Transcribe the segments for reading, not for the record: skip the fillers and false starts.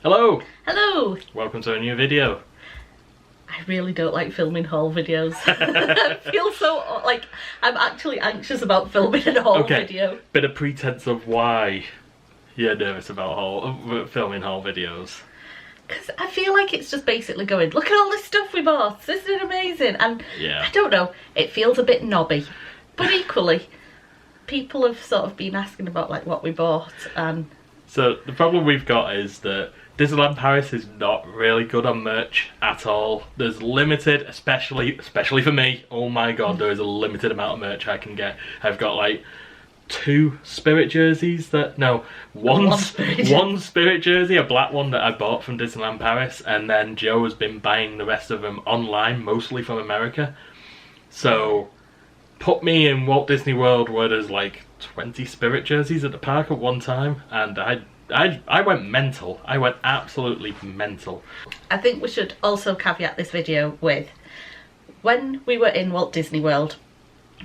Hello! Hello! Welcome to a new video. I really don't like filming haul videos. I feel so, like, I'm actually anxious about filming a haul video. Bit of pretense of why you're nervous about filming haul videos. Because I feel like it's just basically going, look at all this stuff we bought, this is amazing. And yeah. I don't know, it feels a bit knobby. But equally, people have sort of been asking about like what we bought and... So the problem we've got is that Disneyland Paris is not really good on merch at all. There's limited, especially for me, oh my god, there is a limited amount of merch I can get. I've got like one Spirit jersey, a black one that I bought from Disneyland Paris, and then Joe has been buying the rest of them online, mostly from America. So put me in Walt Disney World where there's like 20 Spirit jerseys at the park at one time, and I went mental. I went absolutely mental. I think we should also caveat this video with, when we were in Walt Disney World,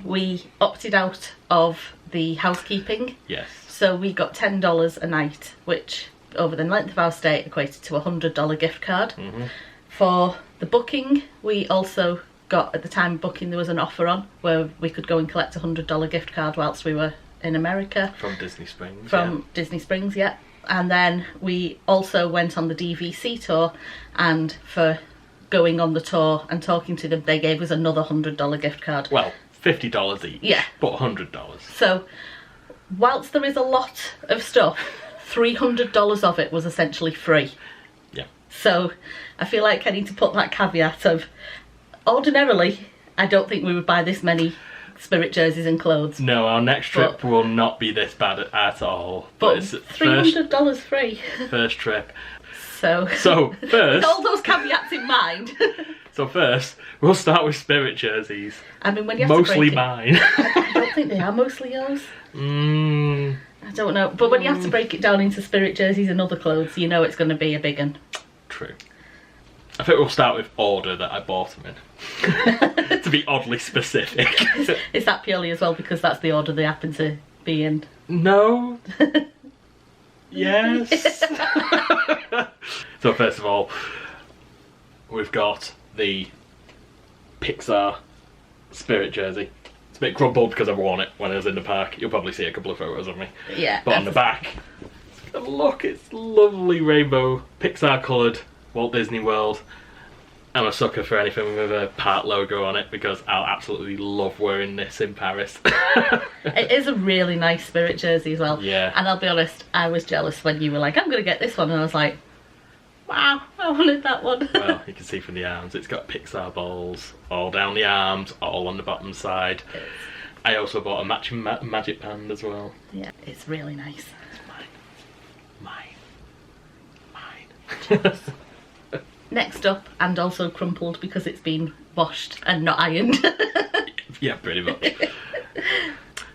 we opted out of the housekeeping. Yes. So we got $10 a night, which over the length of our stay equated to a $100 gift card. Mm-hmm. For the booking, we also got, at the time of booking, there was an offer on where we could go and collect a $100 gift card whilst we were in America. From Disney Springs. Disney Springs, yeah. And then we also went on the DVC tour, and for going on the tour and talking to them, they gave us another $100 gift card. Well, $50 each. Yeah. But $100. So, whilst there is a lot of stuff, $300 of it was essentially free. Yeah. So, I feel like I need to put that caveat of, ordinarily, I don't think we would buy this many Spirit jerseys and clothes. No, our next trip will not be this bad at all. But it's $300 free. First trip. So first, with all those caveats in mind. So first, we'll start with Spirit jerseys. I mean, when you have mostly to break mine. I don't think they are mostly yours. I don't know, but when you have to break it down into Spirit jerseys and other clothes, you know it's going to be a big one. True. I think we'll start with order that I bought them in. To be oddly specific. Is that purely as well because that's the order they happen to be in? No. Yes. So first of all, we've got the Pixar Spirit jersey. It's a bit crumpled because I've worn it when I was in the park. You'll probably see a couple of photos of me. Yeah. But on the back, look, it's lovely rainbow, Pixar coloured Walt Disney World. I'm a sucker for anything with a park logo on it because I'll absolutely love wearing this in Paris. It is a really nice Spirit jersey as well. Yeah. And I'll be honest, I was jealous when you were like, I'm going to get this one. And I was like, wow, I wanted that one. Well, you can see from the arms, it's got Pixar balls all down the arms, all on the bottom side. I also bought a matching magic band as well. Yeah, it's really nice. It's mine. Next up, and also crumpled because it's been washed and not ironed. Yeah, pretty much. Did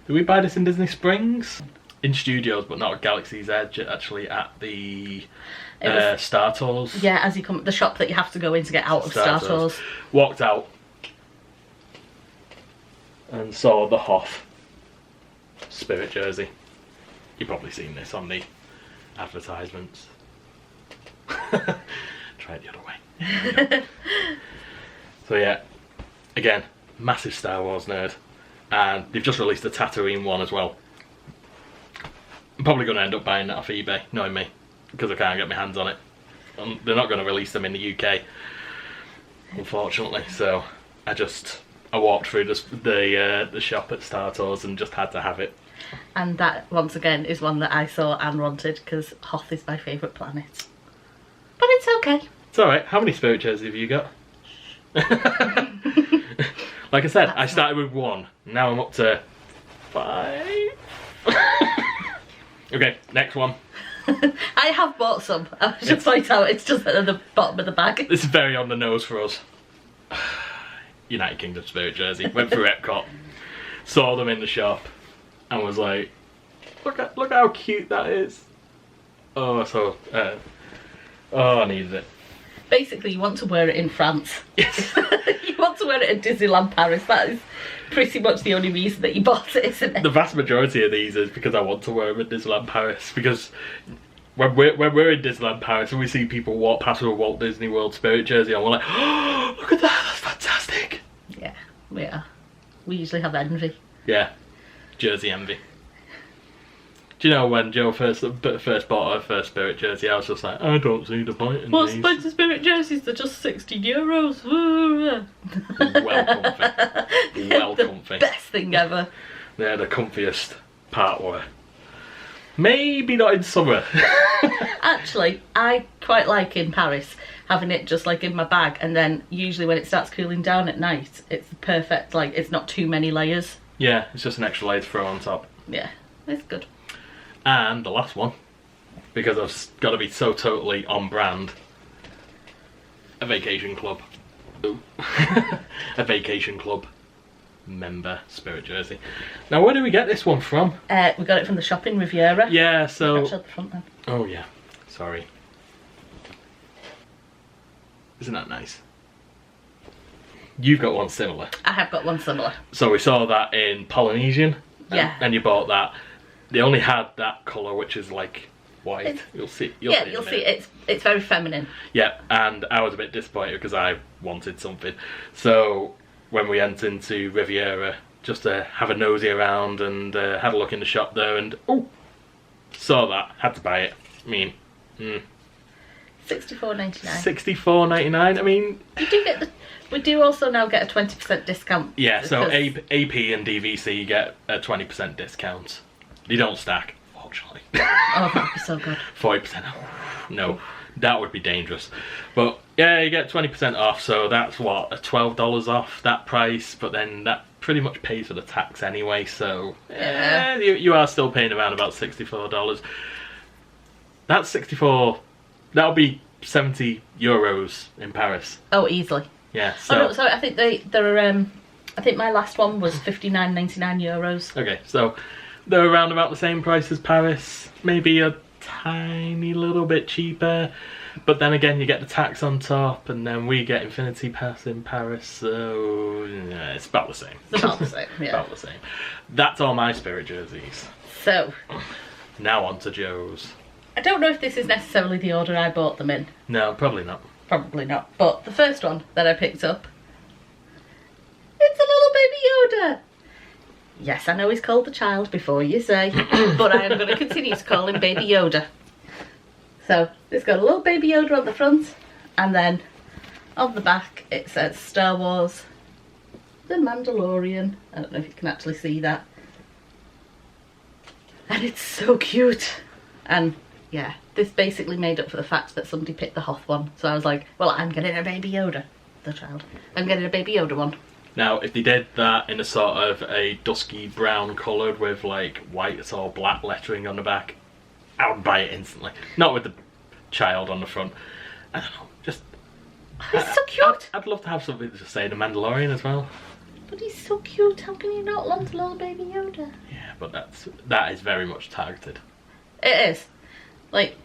we buy this in Disney Springs? In studios, but not at Galaxy's Edge, actually at the Star Tours. Yeah, as you come, the shop that you have to go in to get out of Star Tours. Walked out and saw the Hoth Spirit jersey. You've probably seen this on the advertisements. Try it the other way. So yeah, again, massive Star Wars nerd, and they've just released a Tatooine one as well. I'm probably going to end up buying that off eBay, knowing me, because I can't get my hands on it. They're not going to release them in the UK, unfortunately. So I walked through the shop at Star Tours and just had to have it. And that, once again, is one that I saw and wanted because Hoth is my favourite planet. But it's okay. It's alright. How many Spirit jerseys have you got? Like I said, I started with 1. Now I'm up to 5. Okay, next one. I have bought some. I should point out, it's just at the bottom of the bag. This is very on the nose for us. United Kingdom Spirit jersey. Went through Epcot, saw them in the shop, and was like, look how cute that is. Oh, I needed it. Basically, you want to wear it in France. Yes. You want to wear it at Disneyland Paris. That is pretty much the only reason that you bought it, isn't it? The vast majority of these is because I want to wear them at Disneyland Paris, because when we're in Disneyland Paris and we see people walk past with a Walt Disney World Spirit jersey on, we're like, oh, look at that, that's fantastic. Yeah, we are. We usually have envy. Yeah, jersey envy. Do you know when Joe first bought her first Spirit jersey, I was just like, I don't see the point in What's these. the point of Spirit jerseys? They're just €60. Well comfy. Well comfy. Best thing ever. They're the comfiest part wear. Maybe not in summer. Actually, I quite like in Paris having it just like in my bag, and then usually when it starts cooling down at night, it's perfect. Like, it's not too many layers. Yeah, it's just an extra layer to throw on top. Yeah, it's good. And the last one, because I've got to be so totally on brand, a Vacation Club. Ooh. A Vacation Club member Spirit jersey. Now, where do we get this one from? We got it from the shop in Riviera. Yeah, so... Actually, at the front then. Oh, yeah. Sorry. Isn't that nice? You've got one similar. I have got one similar. So we saw that in Polynesian. Yeah. And you bought that. They only had that colour, which is like white. You'll see. You'll see. It's very feminine. Yeah, and I was a bit disappointed because I wanted something. So when we went into Riviera, just to have a nosy around and had a look in the shop there, and saw that, had to buy it. I mean, $64.99. $64.99. I mean, you do get we do also now get a 20% discount. Yeah, so AP and DVC get a 20% discount. You don't stack, fortunately. Oh, that'd be so good. 40% off. No, that would be dangerous. But yeah, you get 20% off, so that's what, $12 off that price, but then that pretty much pays for the tax anyway, so yeah, you are still paying around about $64. That's 64, that'll be €70 in Paris. Oh, easily. Yeah, so... Oh, no, so I think they're I think my last one was €59.99. Okay, so they're around about the same price as Paris, maybe a tiny little bit cheaper, but then again you get the tax on top, and then we get Infinity Pass in Paris, so yeah, it's about the same. It's about the same, yeah. About the same. That's all my Spirit jerseys. So, now on to Joe's. I don't know if this is necessarily the order I bought them in. No, probably not. Probably not. But the first one that I picked up, it's a little baby Yoda. Yes, I know he's called the child before you say, but I am going to continue to call him Baby Yoda. So, it's got a little Baby Yoda on the front, and then on the back it says Star Wars, The Mandalorian. I don't know if you can actually see that. And it's so cute. And yeah, this basically made up for the fact that somebody picked the Hoth one. So I was like, well, I'm getting a Baby Yoda, the child. I'm getting a Baby Yoda one. Now, if they did that in a sort of a dusky brown coloured with like white or black lettering on the back, I would buy it instantly. Not with the child on the front. I don't know, just... He's so cute! I'd love to have something to say The Mandalorian as well. But he's so cute, how can you not want a little Baby Yoda? Yeah, but that is very much targeted. It is. Like,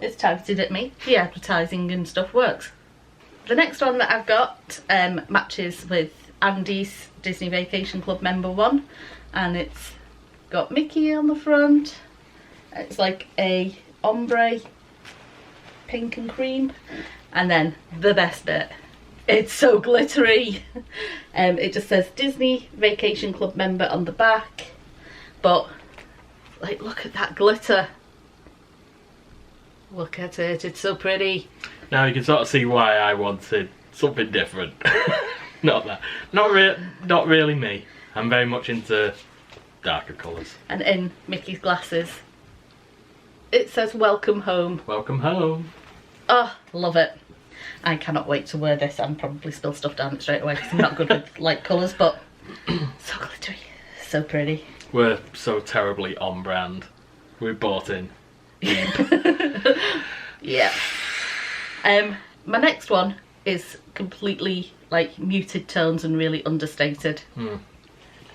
it's targeted at me. The advertising and stuff works. The next one that I've got matches with Andy's Disney Vacation Club member one, and it's got Mickey on the front. It's like a ombre pink and cream, and then the best bit, it's so glittery. It just says Disney Vacation Club member on the back, but like, look at that glitter. Look at it, it's so pretty. Now you can sort of see why I wanted something different. Not that. Not really me. I'm very much into darker colours. And in Mickey's glasses, it says welcome home. Welcome home. Oh, love it. I cannot wait to wear this and probably spill stuff down it straight away because I'm not good with light colours, but so glittery, so pretty. We're so terribly on brand. We're bought in. Yeah. My next one is completely like muted tones and really understated.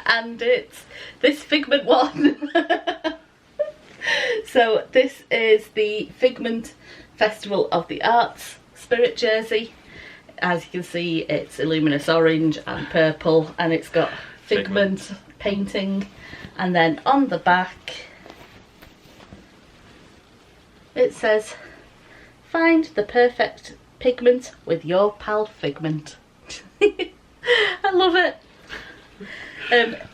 And it's this Figment one. So this is the Figment Festival of the Arts Spirit jersey. As you can see, it's Illuminous orange and purple, and it's got Figment painting, and then on the back it says, find the perfect pigment with your pal Figment. I love it.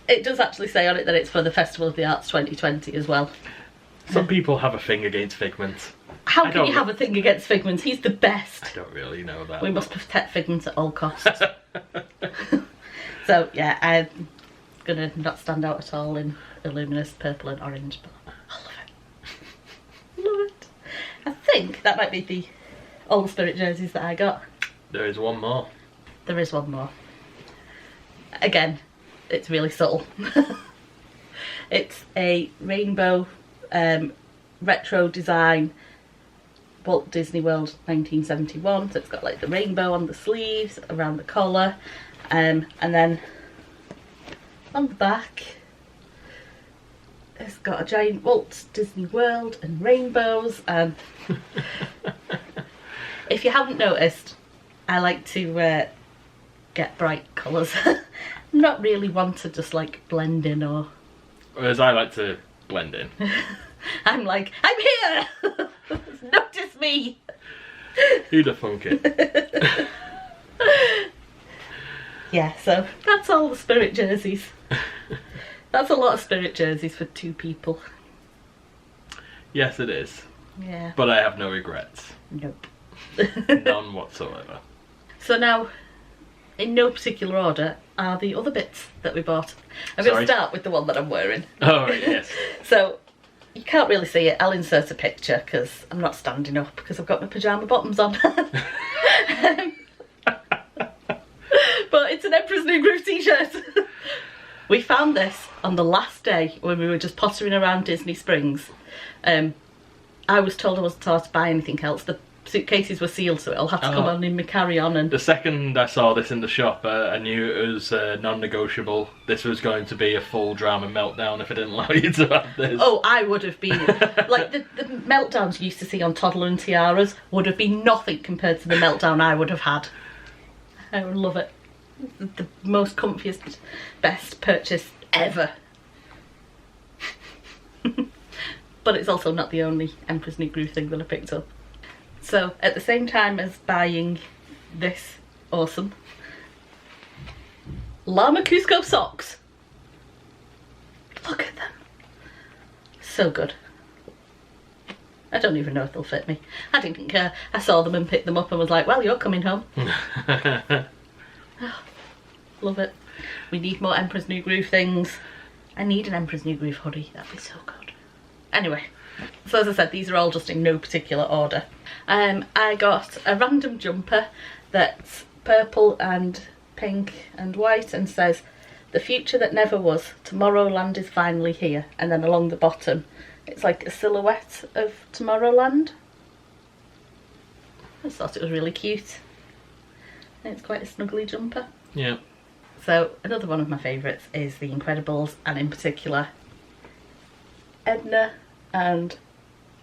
It does actually say on it that it's for the Festival of the Arts 2020 as well. Some people have a thing against Figment. How can you have a thing against Figment? He's the best. I don't really know that. We must protect Figment at all costs. So yeah, I'm gonna not stand out at all in luminous purple and orange, but I love it. Love it. I think that might be all the Spirit jerseys that I got. There is one more. There is one more. Again, it's really subtle. It's a rainbow retro design, Walt Disney World 1971. So it's got like the rainbow on the sleeves, around the collar, and then on the back it's got a giant Walt Disney World and rainbows. And if you haven't noticed, I like to get bright colours. Not really one to just like blend in, or whereas I like to blend in. I'm like, I'm here! Notice me! Who'd have thunk it? Yeah, so that's all the Spirit jerseys. That's a lot of Spirit jerseys for 2 people. Yes, it is. Yeah. But I have no regrets. Nope. None whatsoever. So now, in no particular order, are the other bits that we bought. I'm going to start with the one that I'm wearing. Oh, right, yes. So, you can't really see it. I'll insert a picture because I'm not standing up because I've got my pyjama bottoms on. But it's an Empress New Groove t-shirt. We found this on the last day when we were just pottering around Disney Springs. I was told I wasn't allowed to buy anything else. The suitcases were sealed, so it'll have to come on in my carry-on. And the second I saw this in the shop, I knew it was non-negotiable. This was going to be a full drama meltdown if I didn't allow you to have this. Oh, I would have been like the meltdowns you used to see on Toddler and Tiaras would have been nothing compared to the meltdown I would have had. I would love it. The most comfiest, best purchase ever. But it's also not the only Empress New Groove thing that I picked up. So at the same time as buying this awesome llama Cusco socks, look at them, so good. I don't even know if they'll fit me. I didn't care. I saw them and picked them up and was like, well, you're coming home. Oh, love it. We need more Empress New Groove things. I need an Empress New Groove hoodie. That'd be so good. Anyway, so as I said, these are all just in no particular order. I got a random jumper that's purple and pink and white and says, the future that never was, Tomorrowland is finally here. And then along the bottom, it's like a silhouette of Tomorrowland. I just thought it was really cute. And it's quite a snuggly jumper. Yeah. So another one of my favourites is the Incredibles, and in particular Edna, and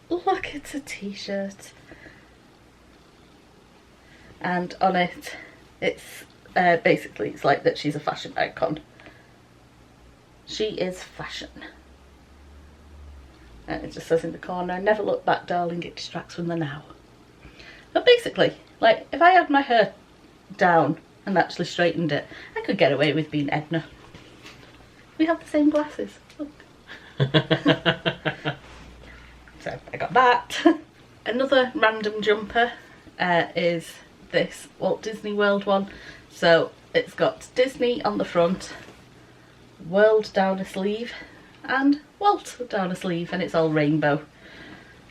look, it's a t-shirt. And on it, it's basically, it's like that she's a fashion icon. She is fashion. And it just says in the corner, never look back, darling, it distracts from the now. But basically, like, if I had my hair down and actually straightened it, I could get away with being Edna. We have the same glasses, look. So I got that. Another random jumper is this Walt Disney World one. So it's got Disney on the front, World down a sleeve, and Walt down a sleeve, and it's all rainbow.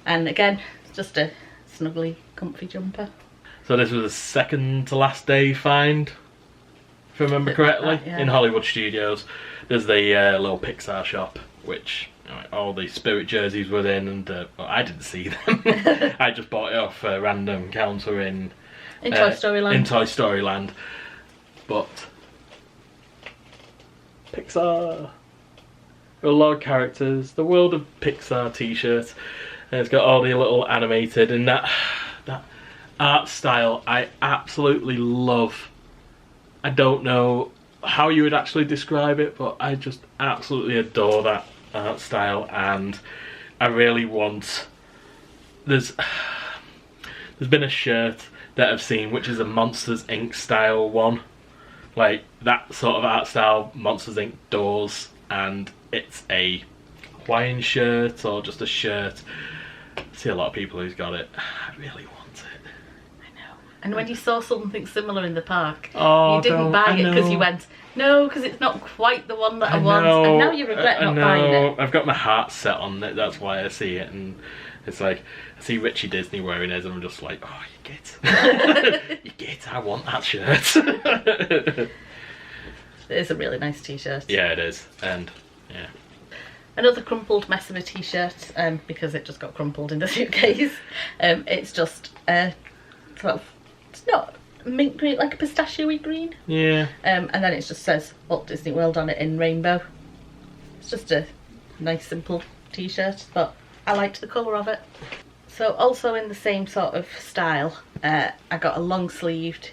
And again, it's just a snuggly, comfy jumper. So this was a second to last day find, if I remember correctly, yeah. in Hollywood Studios. There's the little Pixar shop, which all the Spirit jerseys were in, and well, I didn't see them. I just bought it off a random counter in Toy Story Land. In Toy Story Land. But Pixar, a lot of characters, the world of Pixar t-shirt, and it's got all the little animated, and that art style I absolutely love. I don't know how you would actually describe it, but I just absolutely adore that art style, and I really want there's been a shirt that I've seen which is a Monsters Inc. style one, like that sort of art style, Monsters Inc. doors, and it's a Hawaiian shirt or just a shirt. I see a lot of people who's got it. I really want it. I know. And when you saw something similar in the park, Oh, you didn't buy it because you went, no, because it's not quite the one that I want, and now you regret not buying it. I've got my heart set on it, that's why I see it, and it's like, I see Richie Disney wearing it, and I'm just like, oh, you get you get, I want that shirt. It is a really nice t-shirt. Yeah, it is, and yeah. Another crumpled mess of a t-shirt, because it just got crumpled in the suitcase. It's just sort of, it's not mint green, like a pistachio-y green. Yeah. And then it just says Walt Disney World on it in rainbow. It's just a nice simple t-shirt, but I liked the colour of it. So also in the same sort of style, I got a long-sleeved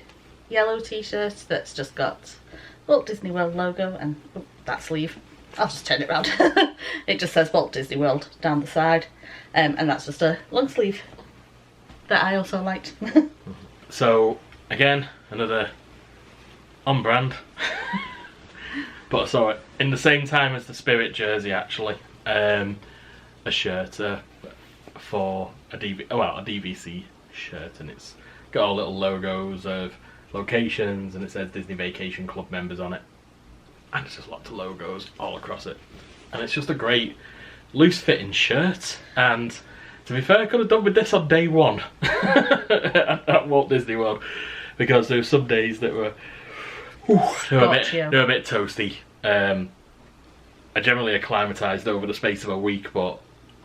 yellow t-shirt that's just got Walt Disney World logo and that sleeve. I'll just turn it round. It just says Walt Disney World down the side, and that's just a long sleeve that I also liked. So again, another on brand, but I saw it in the same time as the Spirit jersey actually. A shirt for a DVC shirt, and it's got all little logos of locations, and it says Disney Vacation Club members on it. And it's just lots of logos all across it. And it's just a great loose fitting shirt. And to be fair, I could have done with this on day one at Walt Disney World, because there were some days that were a bit toasty. I generally acclimatised over the space of a week, but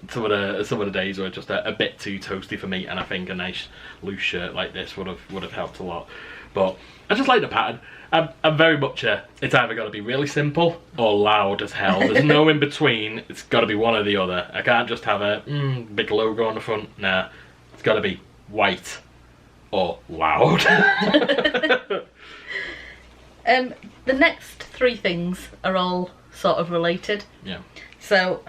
some of the days were just a bit too toasty for me, and I think a nice loose shirt like this would have helped a lot. But I just like the pattern. I'm very much it's either got to be really simple or loud as hell. There's no in between. It's got to be one or the other. I can't just have a big logo on the front. Nah, it's got to be white or loud. The next three things are all sort of related. Yeah. So,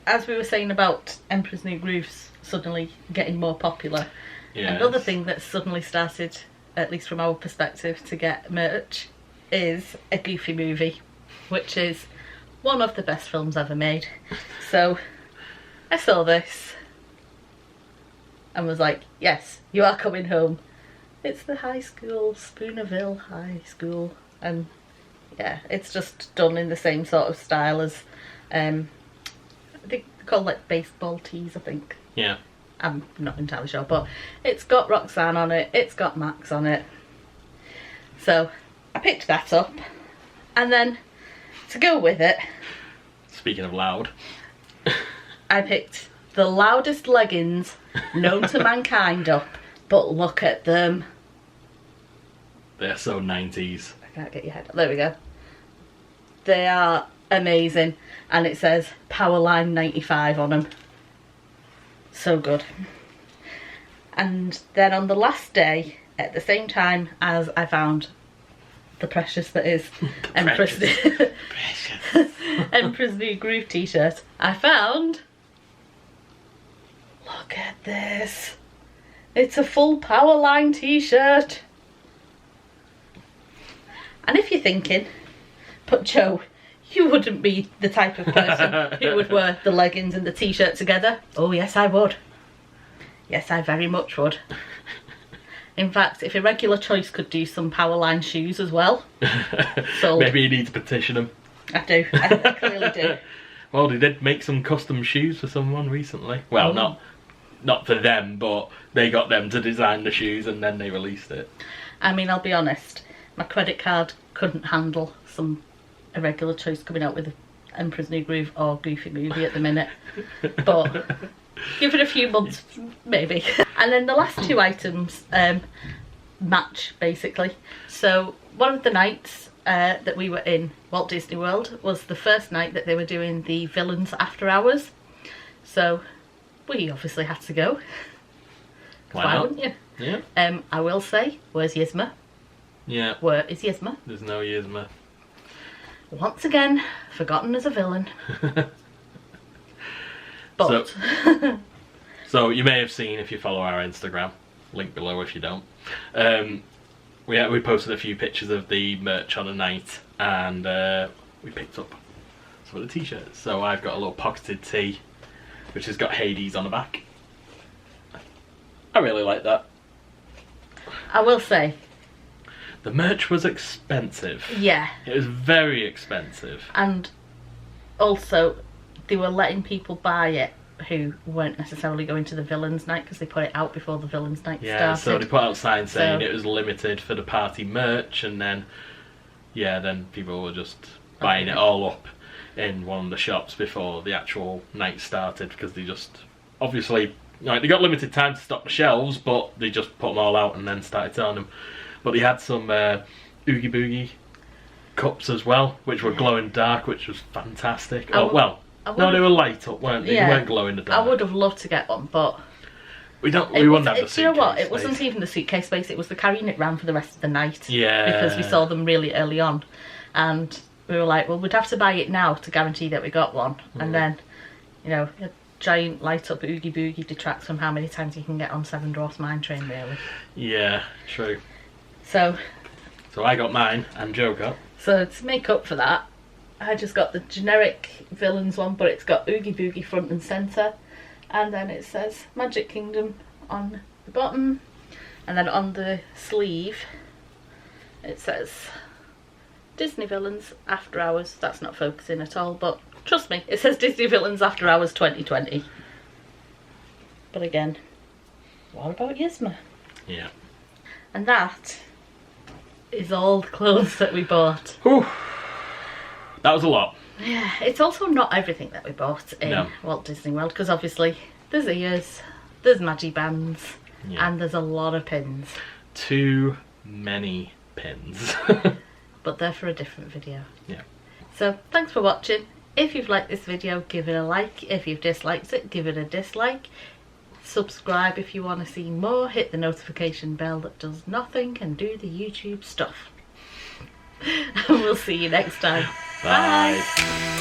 as we were saying about Emperor's New Grooves suddenly getting more popular, another thing that suddenly started, at least from our perspective, to get merch is a Goofy movie, which is one of the best films ever made. So I saw this and was like, yes, you are coming home. It's the high school, Spoonerville High School, and yeah, it's just done in the same sort of style as I think they're called like baseball tees, I think. Yeah. I'm not entirely sure, but it's got Roxanne on it, it's got Max on it. So I picked that up, and then to go with it, speaking of loud, I picked the loudest leggings known to mankind up, but look at them. They're so 90s. I can't get your head up. There we go. They are amazing, and it says Powerline 95 on them. So good. And then on the last day, at the same time as I found the precious that is Empress New Groove t-shirt, I found, look at this, it's a full Powerline t-shirt. And if you're thinking, but Joe, you wouldn't be the type of person who would wear the leggings and the t-shirt together. Oh yes, I would. Yes, I very much would. In fact, if Irregular Choice could do some Powerline shoes as well. Sold. Maybe you need to petition them. I do. I clearly do. Well, they did make some custom shoes for someone recently. Well, not for them, but they got them to design the shoes and then they released it. I mean, I'll be honest, my credit card couldn't handle some Irregular Choice coming out with Emperor's New Groove or Goofy movie at the minute. But give it a few months, maybe. And then the last two items match, basically. So one of the nights that we were in Walt Disney World was the first night that they were doing the Villains After Hours. So we obviously had to go. Why wouldn't you? Yeah. I will say, where's Yzma? Yeah. Where is Yzma? There's no Yzma. Once again, forgotten as a villain. But so So you may have seen if you follow our Instagram, link below if you don't. We posted a few pictures of the merch on a night, and we picked up some of the t-shirts. So I've got a little pocketed tee, which has got Hades on the back. I really like that. I will say, the merch was expensive. yeah, It was very expensive. and also they were letting people buy it who weren't necessarily going to the Villains Night because they put it out before the Villains Night Yeah, started. so they put out signs saying So- it was limited for the party merch, and then people were just buying it all up in one of the shops before the actual night started, because they just obviously, like, they got limited time to stock the shelves, but they just put them all out and then started selling them. But they had some Oogie Boogie cups as well, which were glow in the dark, which was fantastic. They were light up, weren't they? Yeah, They weren't glow in the dark. I would have loved to get one, but We wouldn't have the suitcase. do you know what? It space. wasn't even the suitcase space. It was the carrying it round for the rest of the night. Yeah. Because we saw them really early on, and we were like, well, we'd have to buy it now to guarantee that we got one, and then, a giant light up Oogie Boogie detracts from how many times you can get on Seven Dwarfs Mine Train, really. Yeah, true. So I got mine, and Joe got. to make up for that, I just got the generic Villains one, but it's got Oogie Boogie front and centre, and then it says Magic Kingdom on the bottom, and then on the sleeve it says Disney Villains After Hours. That's not focusing at all, but trust me, it says Disney Villains After Hours 2020. But again, what about Yzma? Yeah. And that is all the clothes that we bought. Whew. That was a lot. Yeah, it's also not everything that we bought in No. Walt Disney World, because obviously there's ears, there's magi bands, Yeah. and there's a lot of pins. Too many pins. But they're for a different video. Yeah. So thanks for watching. If you've liked this video, give it a like. If you've disliked it, give it a dislike. Subscribe if you want to see more. Hit the notification bell that does nothing and do the YouTube stuff. And we'll see you next time. Bye. Bye.